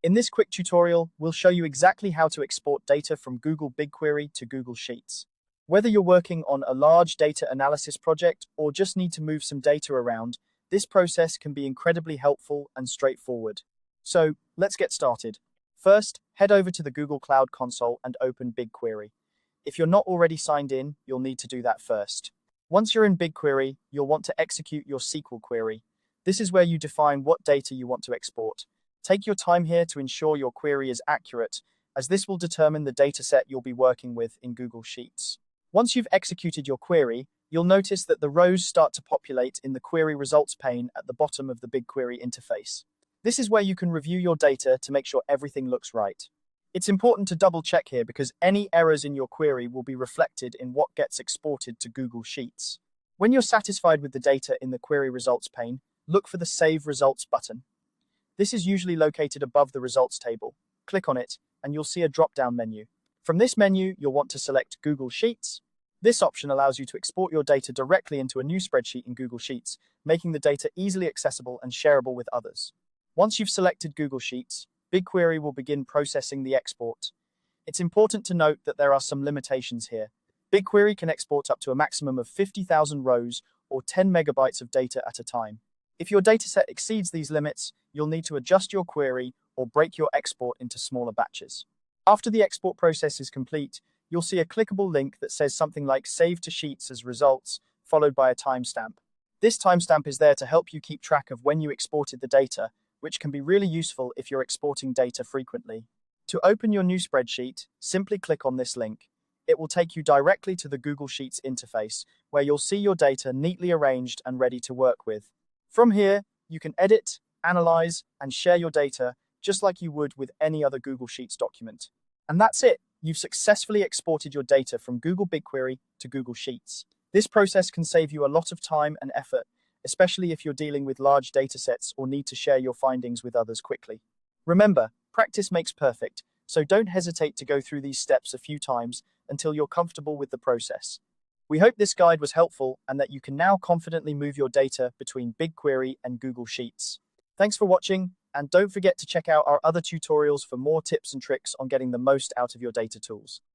In this quick tutorial, we'll show you exactly how to export data from Google BigQuery to Google Sheets. Whether you're working on a large data analysis project or just need to move some data around, this process can be incredibly helpful and straightforward. So, let's get started. First, head over to the Google Cloud Console and open BigQuery. If you're not already signed in, you'll need to do that first. Once you're in BigQuery, you'll want to execute your SQL query. This is where you define what data you want to export. Take your time here to ensure your query is accurate, as this will determine the dataset you'll be working with in Google Sheets. Once you've executed your query, you'll notice that the rows start to populate in the query results pane at the bottom of the BigQuery interface. This is where you can review your data to make sure everything looks right. It's important to double check here because any errors in your query will be reflected in what gets exported to Google Sheets. When you're satisfied with the data in the query results pane, look for the Save Results button. This is usually located above the results table. Click on it, and you'll see a drop-down menu. From this menu, you'll want to select Google Sheets. This option allows you to export your data directly into a new spreadsheet in Google Sheets, making the data easily accessible and shareable with others. Once you've selected Google Sheets, BigQuery will begin processing the export. It's important to note that there are some limitations here. BigQuery can export up to a maximum of 50,000 rows or 10 megabytes of data at a time. If your dataset exceeds these limits, you'll need to adjust your query or break your export into smaller batches. After the export process is complete, you'll see a clickable link that says something like Save to Sheets as results, followed by a timestamp. This timestamp is there to help you keep track of when you exported the data, which can be really useful if you're exporting data frequently. To open your new spreadsheet, simply click on this link. It will take you directly to the Google Sheets interface, where you'll see your data neatly arranged and ready to work with. From here, you can edit, analyze, and share your data just like you would with any other Google Sheets document. And that's it. You've successfully exported your data from Google BigQuery to Google Sheets. This process can save you a lot of time and effort, especially if you're dealing with large datasets or need to share your findings with others quickly. Remember, practice makes perfect, so don't hesitate to go through these steps a few times until you're comfortable with the process. We hope this guide was helpful and that you can now confidently move your data between BigQuery and Google Sheets. Thanks for watching, and don't forget to check out our other tutorials for more tips and tricks on getting the most out of your data tools.